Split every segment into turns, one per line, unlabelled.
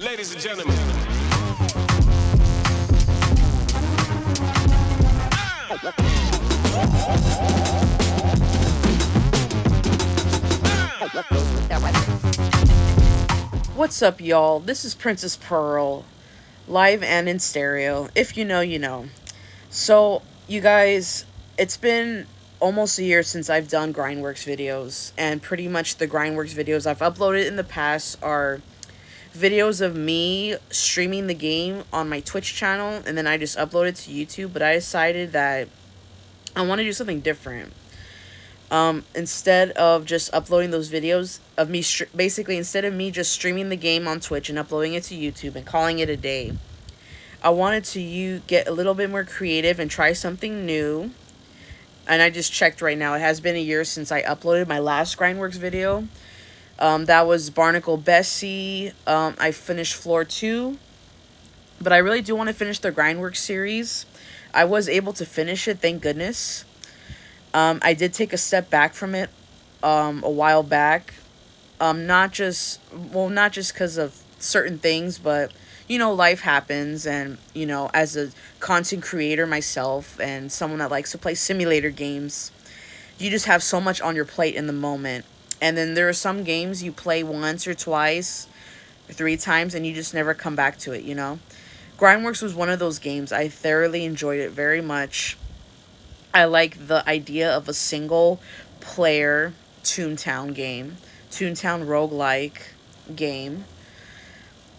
Ladies and gentlemen.
What's up, y'all? This is Princess Pearl, live and in stereo. If you know, you know. So, you guys, it's been almost a year since I've done Grindworks videos, and pretty much the Grindworks videos I've uploaded in the past are videos of me streaming the game on my Twitch channel, and then I just upload it to YouTube. But I decided that I want to do something different. Instead of just uploading those videos of me, basically, instead of me just streaming the game on Twitch and uploading it to YouTube and calling it a day, I wanted to get a little bit more creative and try something new. And I just checked right now. It has been a year since I uploaded my last Grindworks video. That was Barnacle Bessie. I finished Floor 2. But I really do want to finish the Grindworks series. I was able to finish it, thank goodness. I did take a step back from it a while back. Not just because of certain things, but, life happens. And, as a content creator myself and someone that likes to play simulator games, you just have so much on your plate in the moment. And then there are some games you play once or twice or 3 times and you just never come back to it, Grindworks was one of those games. I thoroughly enjoyed it very much. I like the idea of a single player Toontown game, Toontown roguelike game.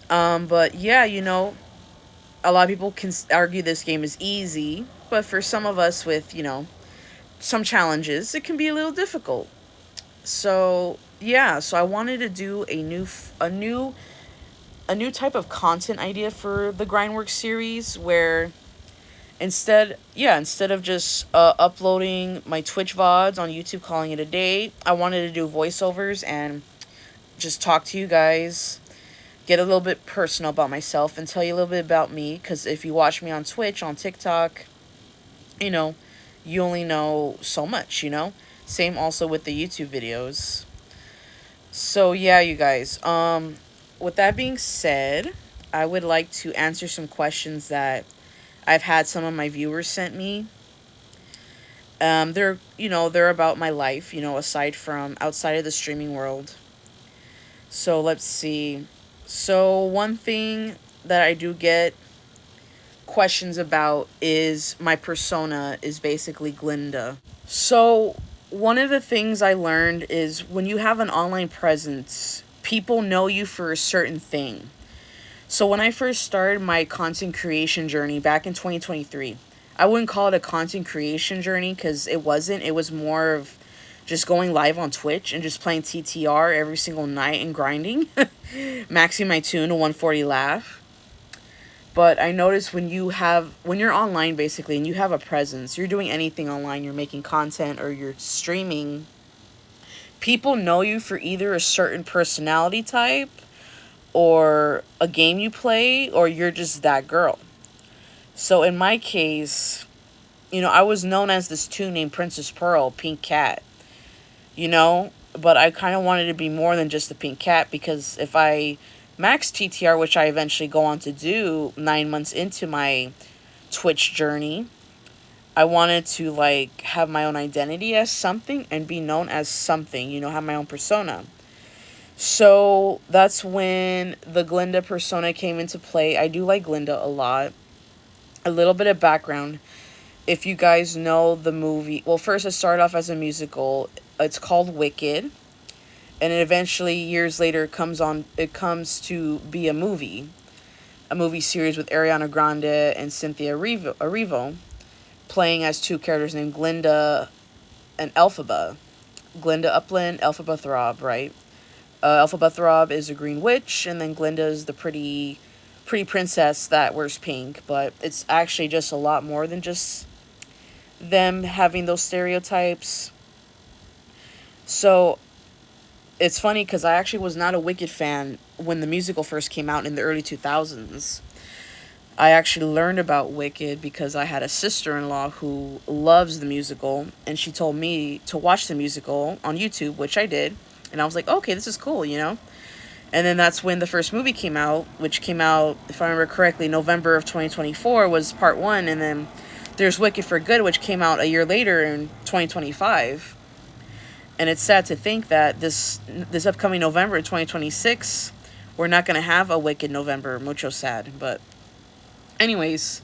But yeah, a lot of people can argue this game is easy, but for some of us with, some challenges, it can be a little difficult. So yeah, so I wanted to do a new type of content idea for the Grindworks series where instead of just uploading my Twitch VODs on YouTube, calling it a day, I wanted to do voiceovers and just talk to you guys, get a little bit personal about myself, and tell you a little bit about me. Because if you watch me on Twitch, on TikTok, you only know so much, Same also with the YouTube videos. So yeah, you guys. With that being said, I would like to answer some questions that I've had some of my viewers sent me. They're about my life, outside of the streaming world. So let's see. So one thing that I do get questions about is my persona is basically Glinda. So one of the things I learned is when you have an online presence, people know you for a certain thing. So when I first started my content creation journey back in 2023, I wouldn't call it a content creation journey because it wasn't. It was more of just going live on Twitch and just playing TTR every single night and grinding, maxing my tune to 140 laugh. But I noticed when you're online basically and you have a presence, you're doing anything online, you're making content or you're streaming, people know you for either a certain personality type or a game you play, or you're just that girl. So in my case, I was known as this tune named Princess Pearl, Pink Cat, but I kind of wanted to be more than just the Pink Cat, because if I max TTR, which I eventually go on to do 9 months into my Twitch journey, I wanted to have my own identity as something and be known as something, have my own persona. So that's when the Glinda persona came into play. I do like Glinda a lot. A little bit of background. If you guys know the movie, well, first it started off as a musical. It's called Wicked. And eventually, years later, it comes to be a movie series with Ariana Grande and Cynthia Erivo playing as two characters named Glinda and Elphaba. Glinda Upland, Elphaba Throb, right? Elphaba Throb is a green witch, and then Glinda is the pretty princess that wears pink. But it's actually just a lot more than just them having those stereotypes. So it's funny because I actually was not a Wicked fan when the musical first came out in the early 2000s. I actually learned about Wicked because I had a sister-in-law who loves the musical, and she told me to watch the musical on YouTube, which I did. And I was like, okay, this is cool, And then that's when the first movie came out, which came out, if I remember correctly, November of 2024 was part one. And then there's Wicked for Good, which came out a year later in 2025. And it's sad to think that this upcoming November in 2026, we're not going to have a Wicked November. Mucho sad. But, anyways,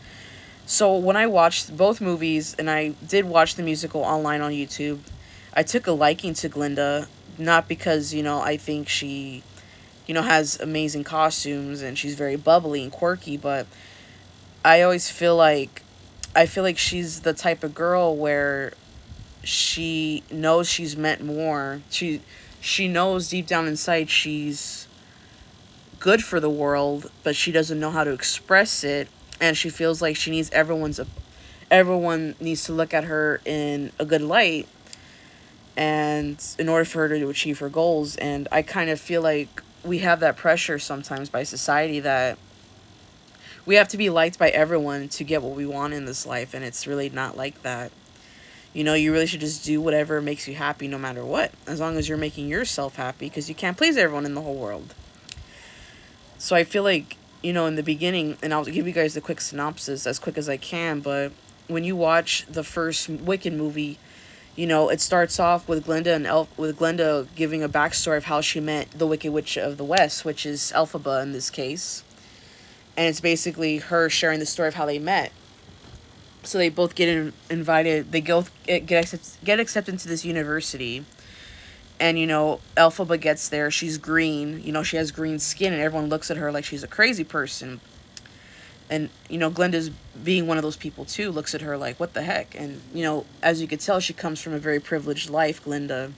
so when I watched both movies, and I did watch the musical online on YouTube, I took a liking to Glinda, not because, I think she, has amazing costumes and she's very bubbly and quirky, but I always feel like she's the type of girl where she knows she's meant more. She knows deep down inside she's good for the world, but she doesn't know how to express it, and she feels like everyone needs to look at her in a good light, and in order for her to achieve her goals. And I kind of feel like we have that pressure sometimes by society that we have to be liked by everyone to get what we want in this life, and it's really not like that. You really should just do whatever makes you happy no matter what, as long as you're making yourself happy, because you can't please everyone in the whole world. So I feel like, in the beginning, and I'll give you guys the quick synopsis as quick as I can, but when you watch the first Wicked movie, it starts off with Glinda giving a backstory of how she met the Wicked Witch of the West, which is Elphaba in this case. And it's basically her sharing the story of how they met. So they both get invited. They get accepted to this university, and Elphaba gets there. She's green. She has green skin, and everyone looks at her like she's a crazy person. And Glinda's being one of those people too. Looks at her like, what the heck? And as you could tell, she comes from a very privileged life, Glinda,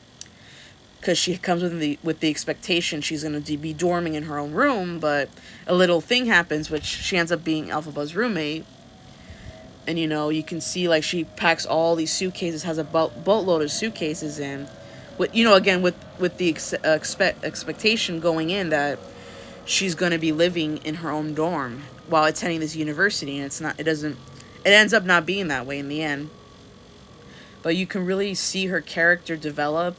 because she comes with the expectation she's going to be dorming in her own room. But a little thing happens, which she ends up being Elphaba's roommate. And you can see like she packs all these suitcases, has a boatload of suitcases in, with again with the expectation going in that she's going to be living in her own dorm while attending this university, and it ends up not being that way in the end. But you can really see her character develop.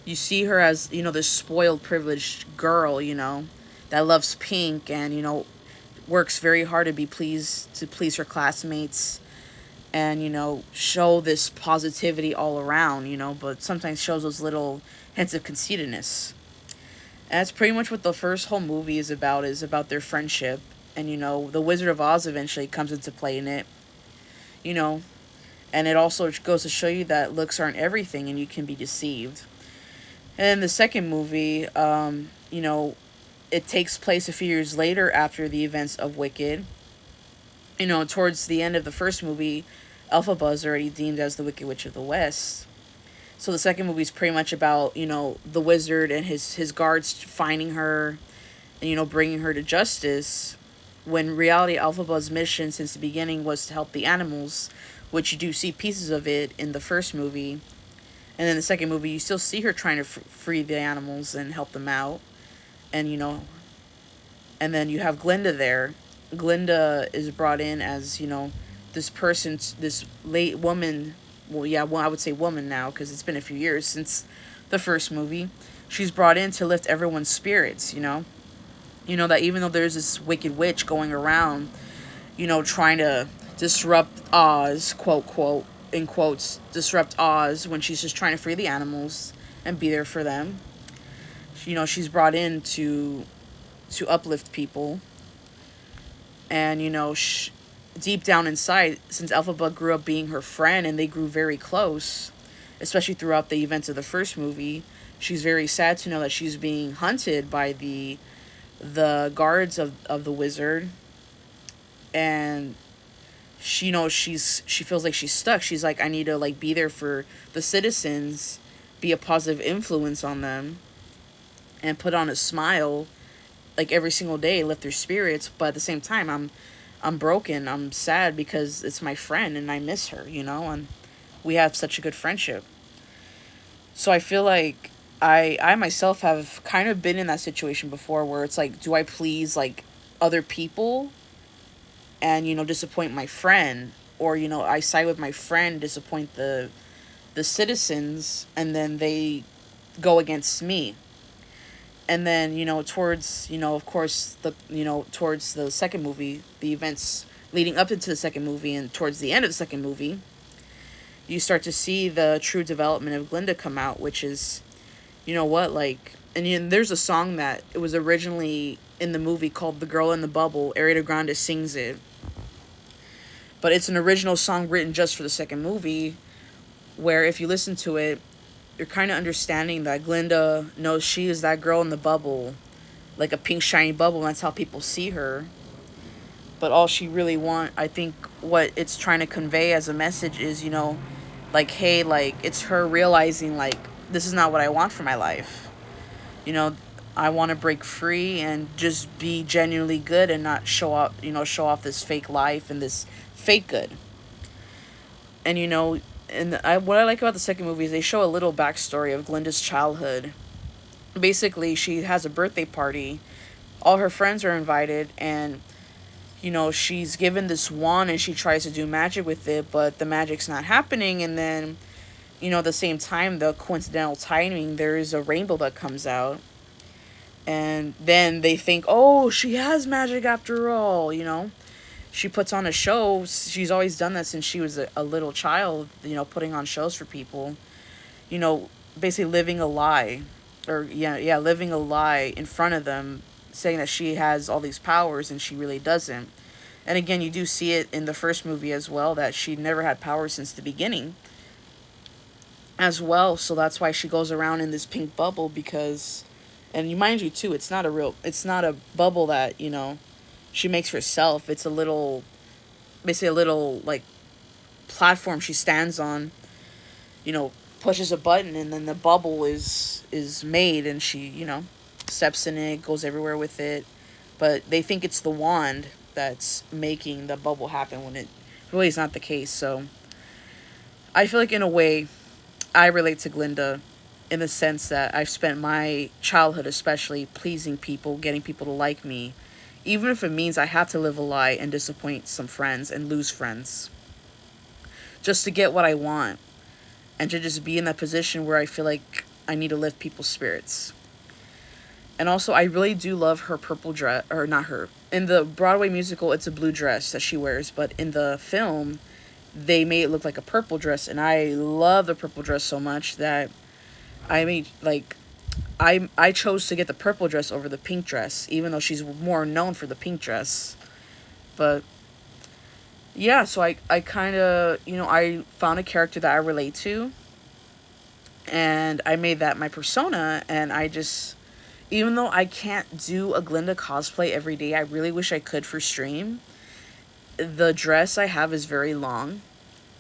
You see her as this spoiled, privileged girl, that loves pink, and works very hard to please her classmates, and show this positivity all around, but sometimes shows those little hints of conceitedness. And that's pretty much what the first whole movie is about their friendship. And the Wizard of Oz eventually comes into play in it, you know and it also goes to show you that looks aren't everything, and you can be deceived. And then the second movie, it takes place a few years later after the events of Wicked. Towards the end of the first movie, Elphaba is already deemed as the Wicked Witch of the West. So the second movie is pretty much about, the wizard and his guards finding her and, bringing her to justice. When in reality, Elphaba's mission since the beginning was to help the animals, which you do see pieces of it in the first movie. And then the second movie, you still see her trying to free the animals and help them out. And, and then you have Glinda there. Glinda is brought in as, this late woman. Well, yeah, well, I would say woman now because it's been a few years since the first movie. She's brought in to lift everyone's spirits, that even though there's this wicked witch going around, trying to disrupt Oz, quote, in quotes, disrupt Oz when she's just trying to free the animals and be there for them. She's brought in to uplift people. And, deep down inside, since Elphaba grew up being her friend and they grew very close, especially throughout the events of the first movie, she's very sad to know that she's being hunted by the guards of the wizard. And she feels like she's stuck. She's like, I need to be there for the citizens, be a positive influence on them, and put on a smile every single day, lift their spirits. But at the same time, I'm broken. I'm sad because it's my friend and I miss her, and we have such a good friendship. So I feel like I myself have kind of been in that situation before where it's like, do I please other people and disappoint my friend, or I side with my friend, disappoint the citizens, and then they go against me. And then, towards, of course, towards the second movie, the events leading up into the second movie and towards the end of the second movie, you start to see the true development of Glinda come out, which is, what, like, and there's a song that it was originally in the movie called "The Girl in the Bubble." Ariana Grande sings it, but it's an original song written just for the second movie. Where if you listen to it, you're kind of understanding that Glinda knows she is that girl in the bubble, like a pink shiny bubble, and that's how people see her. But all she really I think what it's trying to convey as a message is, like, hey, like, it's her realizing, like, this is not what I want for my life. You know, I want to break free and just be genuinely good and not show off this fake life and this fake good. And, what I like about the second movie is they show a little backstory of Glinda's childhood. Basically, she has a birthday party. All her friends are invited, and she's given this wand and she tries to do magic with it, but the magic's not happening. And then, at the same time, the coincidental timing, there is a rainbow that comes out. And then they think, oh, she has magic after all. She puts on a show. She's always done that since she was a little child, putting on shows for people. You know, basically living a lie. Or, yeah, living a lie in front of them, saying that she has all these powers and she really doesn't. And again, you do see it in the first movie as well, that she never had powers since the beginning as well. So that's why she goes around in this pink bubble, because, and you mind you too, it's not a bubble that, she makes herself. It's basically a little, like, platform she stands on, pushes a button, and then the bubble is made, and she, steps in it, goes everywhere with it. But they think it's the wand that's making the bubble happen when it really is not the case. So I feel like, in a way, I relate to Glinda in the sense that I've spent my childhood especially pleasing people, getting people to like me, even if it means I have to live a lie and disappoint some friends and lose friends, just to get what I want, and to just be in that position where I feel like I need to lift people's spirits. And also, I really do love her purple dress, or not her. In the Broadway musical, it's a blue dress that she wears, but in the film, they made it look like a purple dress, and I love the purple dress so much that I made, like, I chose to get the purple dress over the pink dress, even though she's more known for the pink dress. But yeah, so I kind of, I found a character that I relate to, and I made that my persona. And I just, even though I can't do a Glinda cosplay every day, I really wish I could for stream. The dress I have is very long,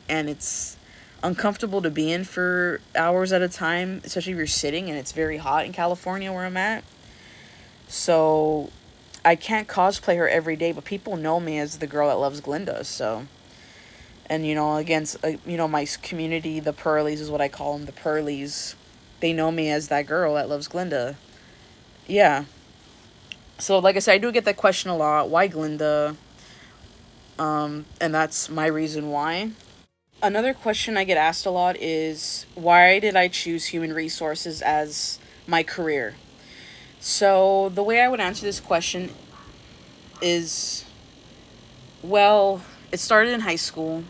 and it's uncomfortable to be in for hours at a time, especially if you're sitting, and it's very hot in California where I'm at. So I can't cosplay her every day, but people know me as the girl that loves Glinda. So, and against my community, the Pearlies is what I call them, the Pearlies. They know me as that girl that loves Glinda. Yeah. So, like I said, I do get that question a lot. Why Glinda? And that's my reason why. Another question I get asked a lot is, why did I choose human resources as my career? So, the way I would answer this question is, well, it started in high school.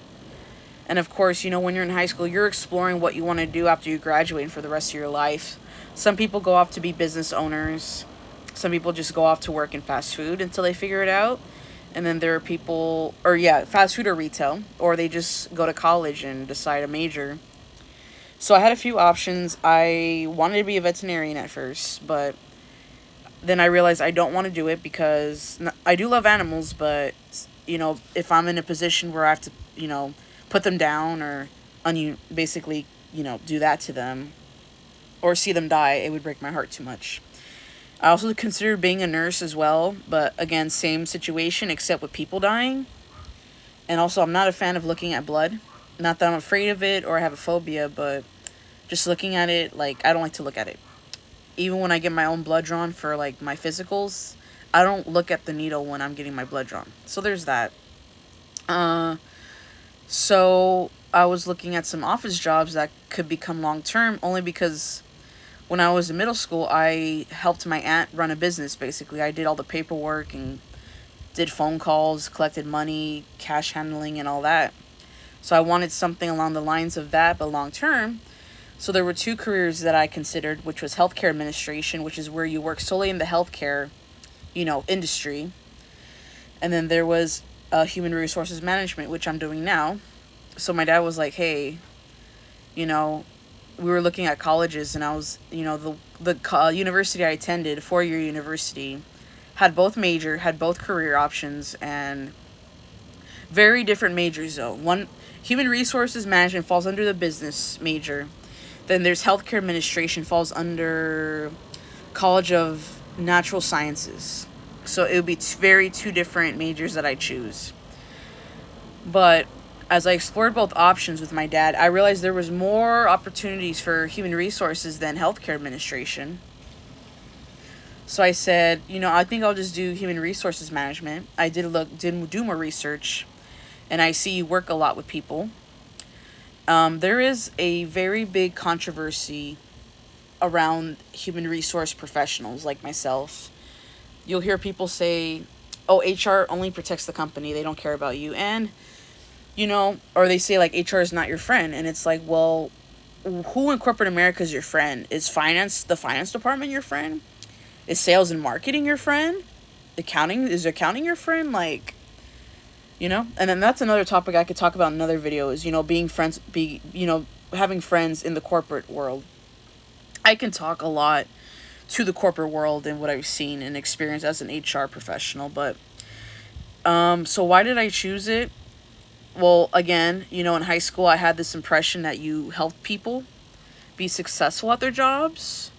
And of course, when you're in high school, you're exploring what you want to do after you graduate and for the rest of your life. Some people go off to be business owners. Some people just go off to work in fast food until they figure it out. And then there are people, or yeah, fast food or retail, or they just go to college and decide a major. So I had a few options. I wanted to be a veterinarian at first, but then I realized I don't want to do it because I do love animals, but, if I'm in a position where I have to, put them down or basically, do that to them or see them die, it would break my heart too much. I also considered being a nurse as well, but again, same situation except with people dying. And also, I'm not a fan of looking at blood. Not that I'm afraid of it or I have a phobia, but just looking at it, like, I don't like to look at it. Even when I get my own blood drawn for, like, my physicals, I don't look at the needle when I'm getting my blood drawn. So there's that. So I was looking at some office jobs that could become long term, only because, when I was in middle school, I helped my aunt run a business. Basically, I did all the paperwork and did phone calls, collected money, cash handling, and all that. So I wanted something along the lines of that, but long term. So there were two careers that I considered, which was healthcare administration, which is where you work solely in the healthcare, industry. And then there was human resources management, which I'm doing now. So my dad was like, hey, you know, we were looking at colleges, and I was, the university I attended, 4-year university, had both career options, and very different majors though. One, human resources management falls under the business major. Then there's healthcare administration, falls under College of Natural Sciences. So it would be very two different majors that I choose. But as I explored both options with my dad, I realized there was more opportunities for human resources than healthcare administration. So I said, I think I'll just do human resources management. I did do more research, and I see you work a lot with people. There is a very big controversy around human resource professionals like myself. You'll hear people say, "Oh, HR only protects the company; they don't care about you," and or they say like HR is not your friend, and it's like, well, who in corporate America is your friend? Is the finance department your friend? Is sales and marketing your friend? Accounting your friend? Like, and then that's another topic I could talk about in another video is, being friends, having friends in the corporate world. I can talk a lot to the corporate world and what I've seen and experienced as an HR professional, but, so why did I choose it? Well, again, in high school, I had this impression that you helped people be successful at their jobs.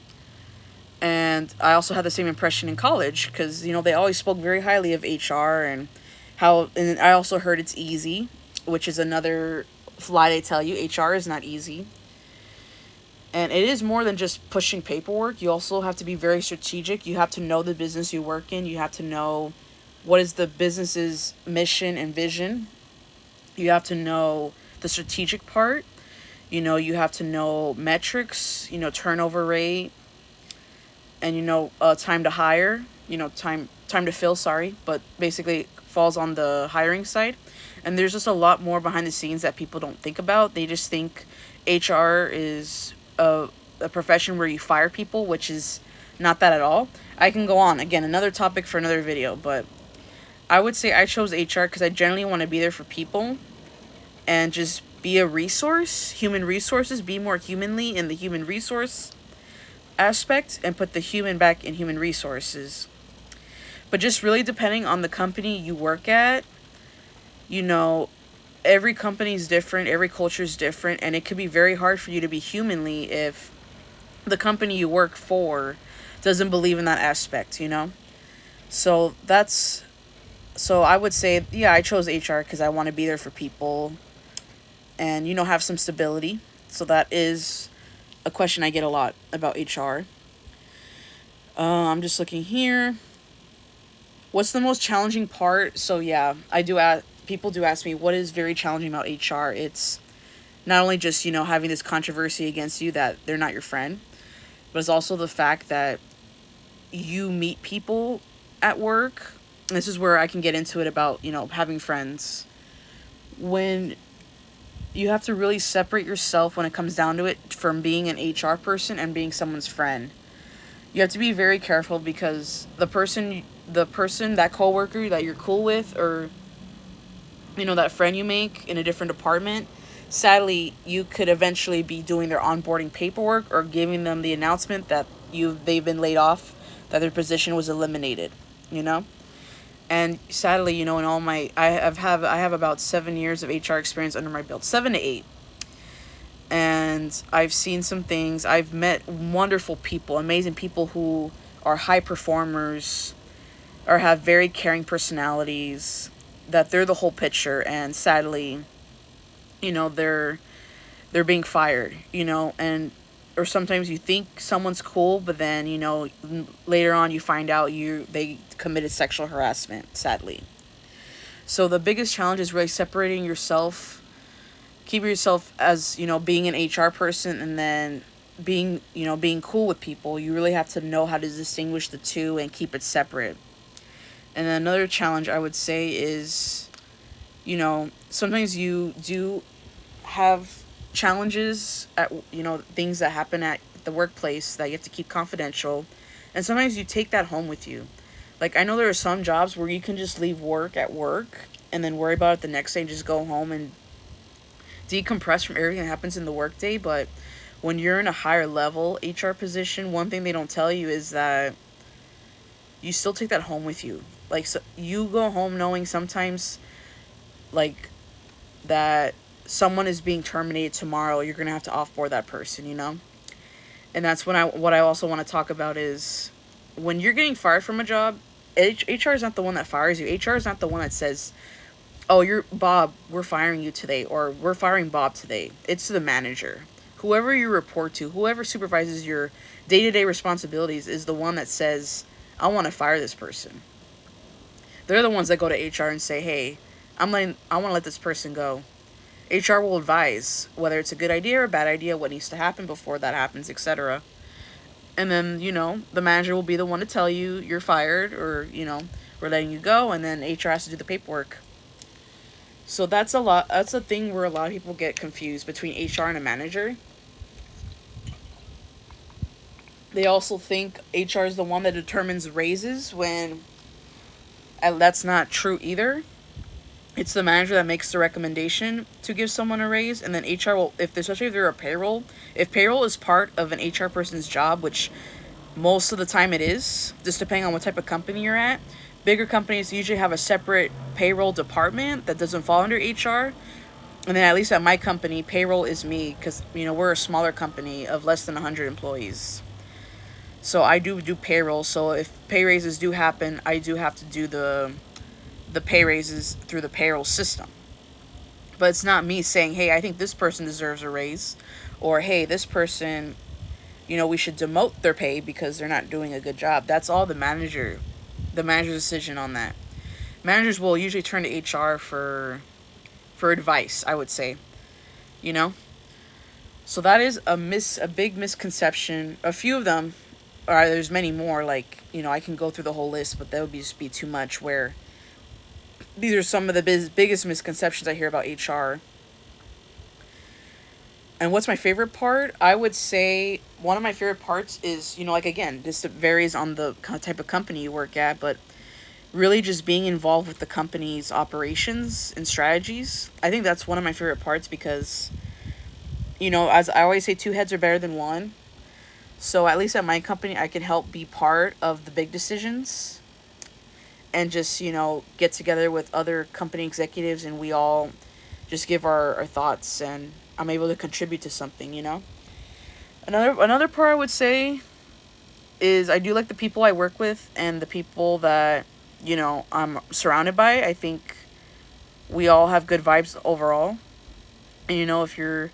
And I also had the same impression in college because, they always spoke very highly of HR and and I also heard it's easy, which is another lie they tell you. HR is not easy. And it is more than just pushing paperwork. You also have to be very strategic. You have to know the business you work in. You have to know what is the business's mission and vision. You have to know the strategic part. You have to know metrics, turnover rate, and time to hire, time to fill, sorry, but basically falls on the hiring side. And there's just a lot more behind the scenes that people don't think about. They just think HR is a profession where you fire people, which is not that at all. I can go on, again, another topic for another video, but I would say I chose HR because I generally want to be there for people and just be a resource, human resources, be more humanly in the human resource aspect and put the human back in human resources. But just really depending on the company you work at, every company is different, every culture is different, and it could be very hard for you to be humanly if the company you work for doesn't believe in that aspect, So I would say, yeah, I chose HR because I want to be there for people and, have some stability. So that is a question I get a lot about HR. I'm just looking here. What's the most challenging part? So yeah, people do ask me what is very challenging about HR. It's not only just, having this controversy against you that they're not your friend, but it's also the fact that you meet people at work. And this is where I can get into it about, having friends. When you have to really separate yourself when it comes down to it from being an HR person and being someone's friend. You have to be very careful because the person, that coworker that you're cool with, or, that friend you make in a different department, sadly, you could eventually be doing their onboarding paperwork or giving them the announcement that they've been laid off, that their position was eliminated, And sadly, in all my, I have about 7 years of HR experience under my belt, 7 to 8. And I've seen some things. I've met wonderful people, amazing people who are high performers or have very caring personalities, that they're the whole picture. And sadly, they're being fired, and or sometimes you think someone's cool, but then, later on you find out they committed sexual harassment, sadly. So the biggest challenge is really separating yourself, keep yourself as, being an HR person, and then being cool with people. You really have to know how to distinguish the two and keep it separate. And then another challenge I would say is, sometimes you do have challenges at, things that happen at the workplace that you have to keep confidential. And sometimes you take that home with you. Like, I know there are some jobs where you can just leave work at work and then worry about it the next day and just go home and decompress from everything that happens in the workday. But when you're in a higher level HR position, one thing they don't tell you is that you still take that home with you. Like, so you go home knowing sometimes, like, that someone is being terminated tomorrow. You're gonna have to offboard that person. And that's what I also want to talk about is when you're getting fired from a job. HR is not the one that fires you. HR is not the one that says, "Oh, you're Bob. We're firing you today," or "We're firing Bob today." It's the manager. Whoever you report to, whoever supervises your day-to-day responsibilities, is the one that says, "I want to fire this person." They're the ones that go to HR and say, "Hey, I want to let this person go." HR will advise whether it's a good idea or a bad idea, what needs to happen before that happens, etc. And then, the manager will be the one to tell you you're fired, or, we're letting you go, and then HR has to do the paperwork. So that's a thing where a lot of people get confused between HR and a manager. They also think HR is the one that determines raises, when that's not true either. It's the manager that makes the recommendation to give someone a raise, and then HR will, especially if they're a payroll, if payroll is part of an HR person's job, which most of the time it is, just depending on what type of company you're at. Bigger companies usually have a separate payroll department that doesn't fall under HR. And then at least at my company, payroll is me, because, we're a smaller company of less than 100 employees. So I do payroll. So if pay raises do happen, I do have to do the pay raises through the payroll system. But it's not me saying, "Hey, I think this person deserves a raise," or, "Hey, this person, we should demote their pay because they're not doing a good job." That's all the manager's decision on that. Managers will usually turn to HR for advice, I would say. You know? So that is a big misconception. A few of them, or there's many more, like, I can go through the whole list, but that would just be too much, where these are some of the biggest misconceptions I hear about HR. And what's my favorite part? I would say one of my favorite parts is, like, again, this varies on the type of company you work at, but really just being involved with the company's operations and strategies. I think that's one of my favorite parts because, as I always say, two heads are better than one. So at least at my company, I can help be part of the big decisions and just, get together with other company executives, and we all just give our thoughts, and I'm able to contribute to something. Another part I would say is I do like the people I work with and the people that, I'm surrounded by. I think we all have good vibes overall. And, if you're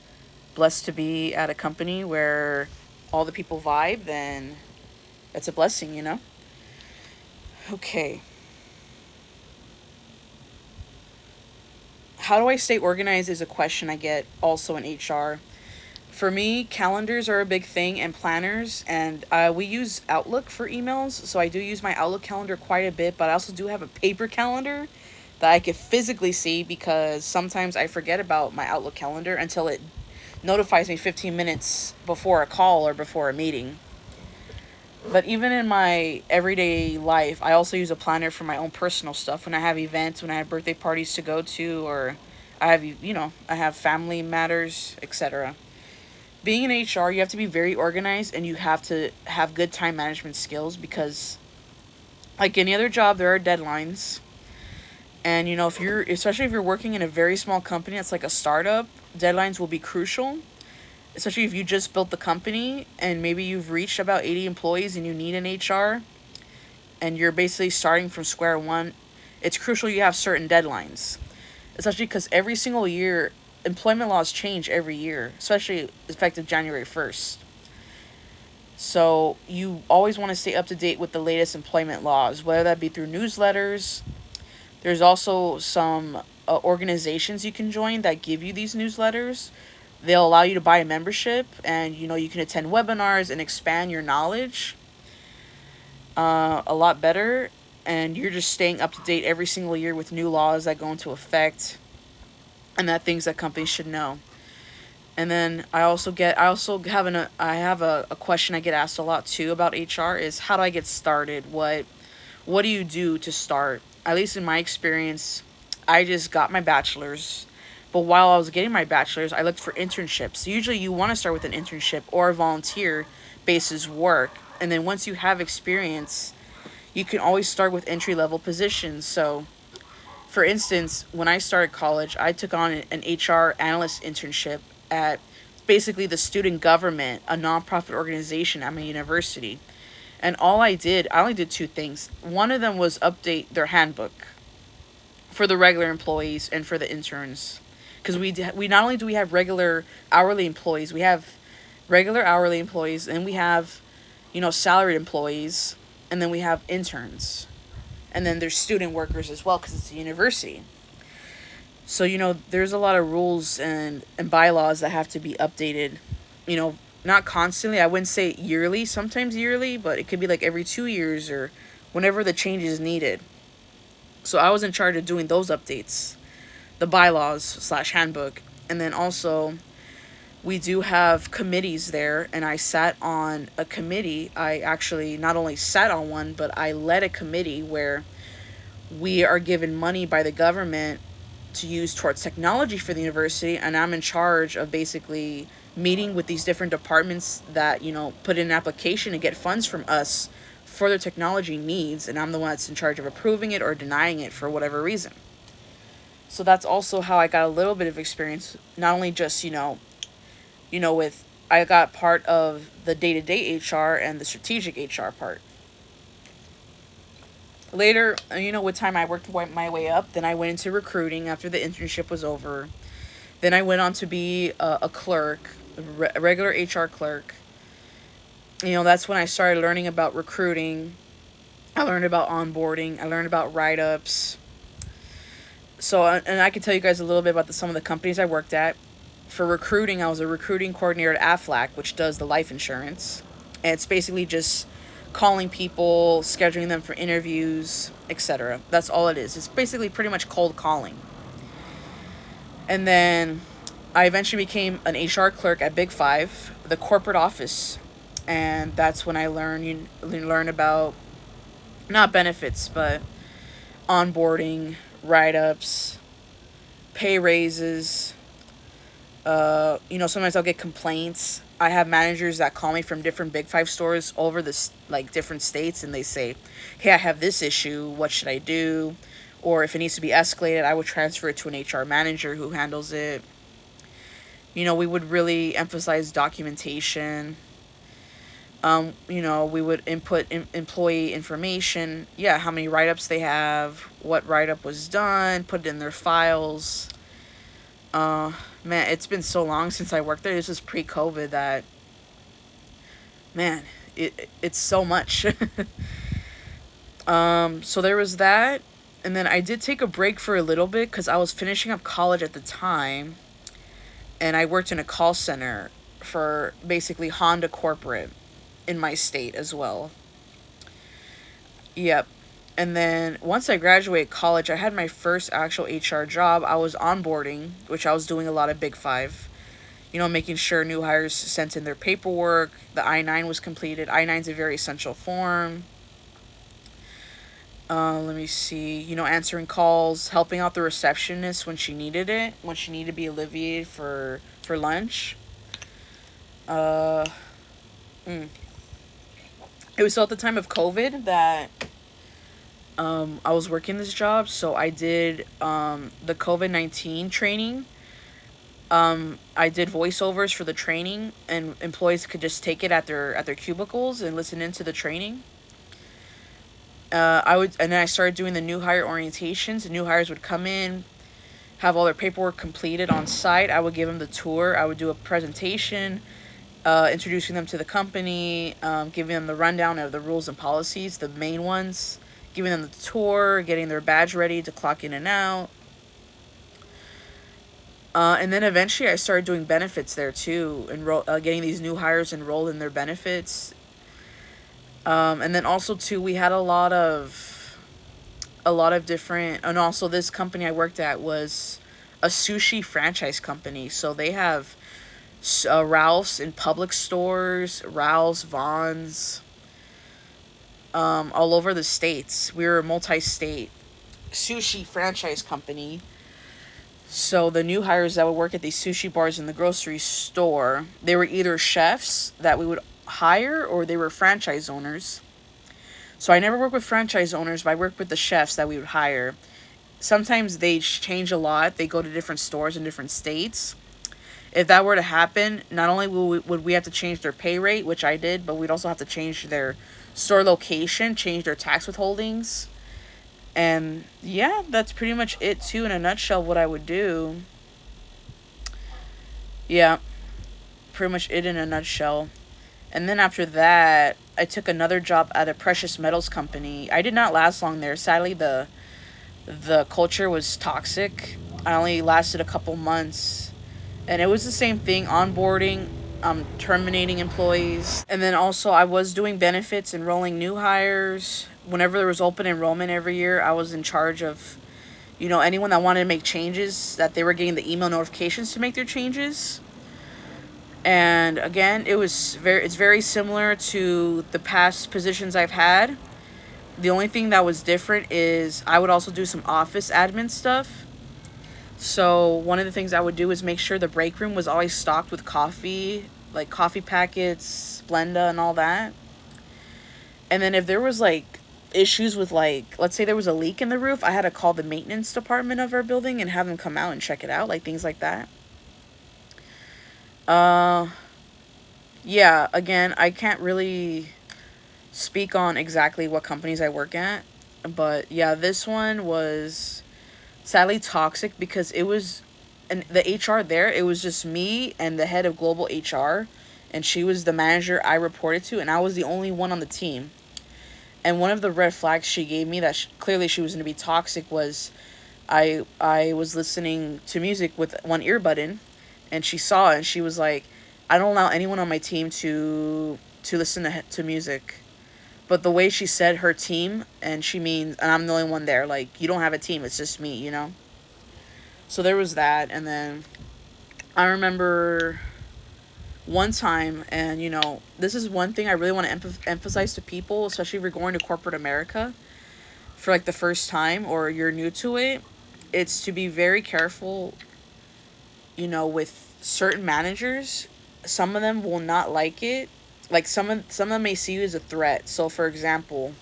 blessed to be at a company where all the people vibe, then that's a blessing. Okay. How do I stay organized is a question I get also in HR. For me, calendars are a big thing, and planners, and we use Outlook for emails, so I do use my Outlook calendar quite a bit, but I also do have a paper calendar that I can physically see, because sometimes I forget about my Outlook calendar until it notifies me 15 minutes before a call or before a meeting. But even in my everyday life, I also use a planner for my own personal stuff. When I have events, when I have birthday parties to go to, or I have family matters, etc. Being in HR, you have to be very organized, and you have to have good time management skills, because like any other job, there are deadlines. And, especially if you're working in a very small company that's like a startup, deadlines will be crucial. Especially if you just built the company and maybe you've reached about 80 employees and you need an HR and you're basically starting from square one, it's crucial you have certain deadlines. Especially because every single year, employment laws change every year, especially effective January 1st. So you always want to stay up to date with the latest employment laws, whether that be through newsletters. There's also some organizations you can join that give you these newsletters, They'll allow you to buy a membership, and you can attend webinars and expand your knowledge a lot better. And you're just staying up to date every single year with new laws that go into effect, and that things that companies should know. And then I have a question I get asked a lot too about HR is, how do I get started? What do you do to start? At least in my experience, I just got my bachelor's. But while I was getting my bachelor's, I looked for internships. Usually you want to start with an internship or volunteer basis work. And then once you have experience, you can always start with entry level positions. So, for instance, when I started college, I took on an HR analyst internship at basically the student government, a nonprofit organization at my university. And I only did two things. One of them was update their handbook for the regular employees and for the interns. Because we not only do we have regular hourly employees, we have regular hourly employees, and we have, salaried employees, and then we have interns. And then there's student workers as well because it's a university. So, there's a lot of rules and bylaws that have to be updated, not constantly. I wouldn't say yearly, sometimes yearly, but it could be like every 2 years or whenever the change is needed. So I was in charge of doing those updates, the bylaws slash handbook. And then also, we do have committees there, and I sat on a committee. I actually not only sat on one, but I led a committee where we are given money by the government to use towards technology for the university, and I'm in charge of basically meeting with these different departments that put in an application to get funds from us for their technology needs, and I'm the one that's in charge of approving it or denying it for whatever reason. So that's also how I got a little bit of experience, not only just with I got part of the day-to-day HR and the strategic HR part. Later, with time, I worked my way up. Then I went into recruiting after the internship was over. Then I went on to be a clerk, a regular HR clerk. That's when I started learning about recruiting. I learned about onboarding. I learned about write-ups. So, and I can tell you guys a little bit about some of the companies I worked at. For recruiting, I was a recruiting coordinator at AFLAC, which does the life insurance. And it's basically just calling people, scheduling them for interviews, etc. That's all it is. It's basically pretty much cold calling. And then I eventually became an HR clerk at Big Five, the corporate office. And that's when I learn about not benefits, but onboarding, write-ups, pay raises. Sometimes I'll get complaints. I have managers that call me from different Big Five stores over different states, and they say, "Hey, I have this issue. What should I do?" Or if it needs to be escalated, I would transfer it to an HR manager who handles it. We would really emphasize documentation. We would input employee information. Yeah, how many write-ups they have, what write-up was done, put it in their files. Man, it's been so long since I worked there. This was pre-COVID that, man, it's so much. So there was that. And then I did take a break for a little bit because I was finishing up college at the time. And I worked in a call center for basically Honda Corporate in my state as well. Yep. And then once I graduated college, I had my first actual HR job. I was onboarding, which I was doing a lot of Big Five. Making sure new hires sent in their paperwork. The I-9 was completed. I-9 is a very essential form. Let me see. Answering calls, helping out the receptionist when she needed it, when she needed to be alleviated for lunch. Uh, mm. It was still at the time of COVID that I was working this job, so I did the COVID-19 training. I did voiceovers for the training, and employees could just take it at their cubicles and listen into the training. And then I started doing the new hire orientations. The new hires would come in, have all their paperwork completed on site. I would give them the tour. I would do a presentation, introducing them to the company, giving them the rundown of the rules and policies, the main ones, giving them the tour, getting their badge ready to clock in and out. And then eventually I started doing benefits there too, getting these new hires enrolled in their benefits. And then also too, we had a lot of different, and also this company I worked at was a sushi franchise company. So they have Ralph's in public stores, Ralph's, Vaughn's, all over the states. We were a multi-state sushi franchise company. So the new hires that would work at these sushi bars in the grocery store, they were either chefs that we would hire or they were franchise owners. So I never worked with franchise owners, but I worked with the chefs that we would hire. Sometimes they change a lot. They go to different stores in different states. If that were to happen, not only would we have to change their pay rate, which I did, but we'd also have to change their store location, change their tax withholdings. And yeah, that's pretty much it too in a nutshell what I would do. Yeah, pretty much it in a nutshell. And then after that, I took another job at a precious metals company. I did not last long there. Sadly, the culture was toxic. I only lasted a couple months, and it was the same thing: onboarding, terminating employees, and then also I was doing benefits, enrolling new hires. Whenever there was open enrollment every year, I was in charge of, anyone that wanted to make changes, that they were getting the email notifications to make their changes. And again, it's very similar to the past positions I've had. The only thing that was different is I would also do some office admin stuff. So one of the things I would do is make sure the break room was always stocked with coffee, like coffee packets, Splenda, and all that. And then if there was like issues with, like, let's say there was a leak in the roof, I had to call the maintenance department of our building and have them come out and check it out, like things like that. Uh yeah, again, I can't really speak on exactly what companies I work at, but yeah, this one was sadly toxic because it was, and the HR there, it was just me and the head of global HR, and she was the manager I reported to, and I was the only one on the team. And one of the red flags she gave me that clearly she was going to be toxic was I was listening to music with one earbud in, and she saw it and she was like, I don't allow anyone on my team to listen to music. But the way she said her team, and she means, and I'm the only one there, like, you don't have a team, it's just me, you know? So there was that, and then I remember one time, and this is one thing I really want to emphasize to people, especially if you're going to corporate America for like the first time or you're new to it. It's to be very careful, with certain managers. Some of them will not like it. Like some of them may see you as a threat. So for example,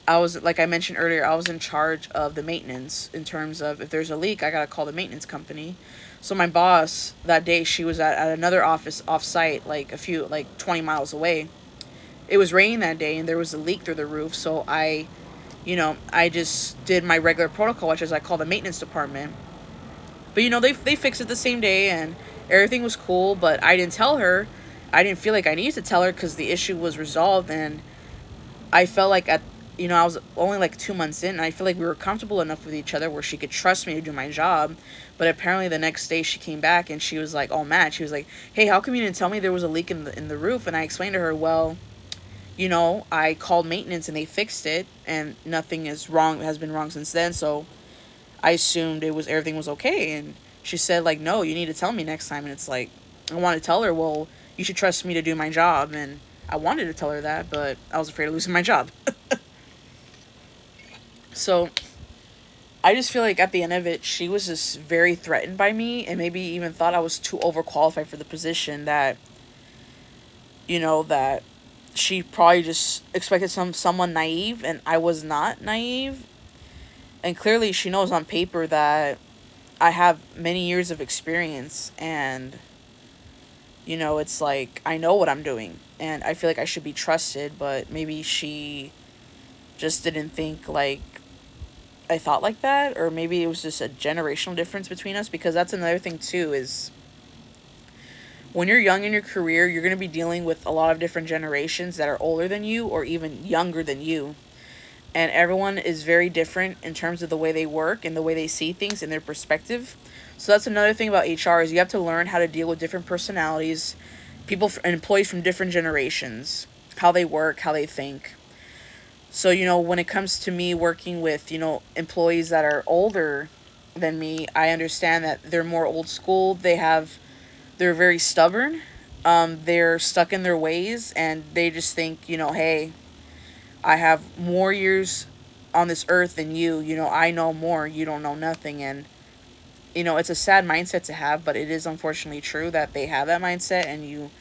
I was, like I mentioned earlier, I was in charge of the maintenance in terms of if there's a leak, I gotta call the maintenance company. So my boss that day, she was at another office off site, like 20 miles away. It was raining that day and there was a leak through the roof. So I just did my regular protocol, which is I called the maintenance department. But they fixed it the same day and everything was cool. But I didn't tell her. I didn't feel like I needed to tell her because the issue was resolved, and I felt like I was only like 2 months in, and I feel like we were comfortable enough with each other where she could trust me to do my job. But apparently the next day she came back and she was like all mad. She was like, "Hey, how come you didn't tell me there was a leak in the roof?" And I explained to her, well, I called maintenance and they fixed it, and nothing has been wrong since then. So I assumed everything was okay. And she said, like, no, you need to tell me next time. And it's like, I want to tell her, well, you should trust me to do my job. And I wanted to tell her that, but I was afraid of losing my job. So I just feel like at the end of it, she was just very threatened by me and maybe even thought I was too overqualified for the position, that she probably just expected someone naive, and I was not naive. And clearly she knows on paper that I have many years of experience, and it's like I know what I'm doing and I feel like I should be trusted, but maybe she just didn't think like I thought like that, or maybe it was just a generational difference between us, because that's another thing too is when you're young in your career, you're going to be dealing with a lot of different generations that are older than you or even younger than you. and everyone is very different in terms of the way they work and the way they see things and their perspective. So that's another thing about HR is you have to learn how to deal with different personalities, people and employees from different generations, how they work, how they think. So, when it comes to me working with, employees that are older than me, I understand that they're more old school. They're very stubborn. They're stuck in their ways and they just think, hey, I have more years on this earth than you. I know more. You don't know nothing. And, it's a sad mindset to have, but it is unfortunately true that they have that mindset and you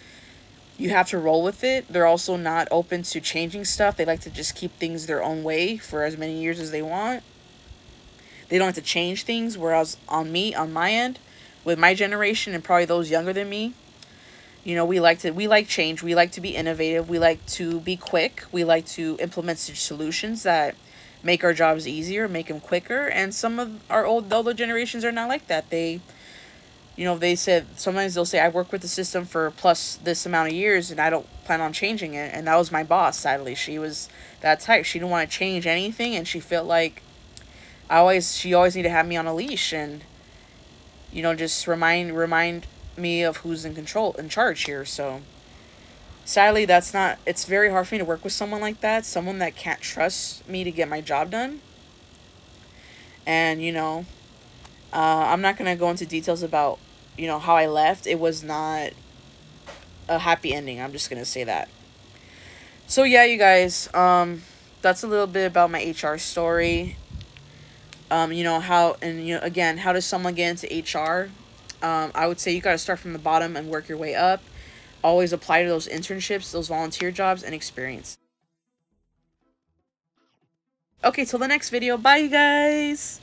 have to roll with it. They're also not open to changing stuff. They like to just keep things their own way for as many years as they want. They don't like to change things. Whereas on my end, with my generation and probably those younger than me, we like change. We like to be innovative. We like to be quick. We like to implement solutions that make our jobs easier, make them quicker. And some of our older generations are not like that. They said sometimes they'll say, I've worked with the system for plus this amount of years and I don't plan on changing it. And that was my boss, sadly. She was that type. She didn't want to change anything and she felt like she always needed to have me on a leash and, just remind me of who's in charge here. So sadly, it's very hard for me to work with someone like that, someone that can't trust me to get my job done. And, I'm not going to go into details about, how I left. It was not a happy ending. I'm just going to say that. So, yeah, you guys, that's a little bit about my HR story. Again, how does someone get into HR? I would say you got to start from the bottom and work your way up. Always apply to those internships, those volunteer jobs, and experience. Okay, till the next video. Bye, you guys.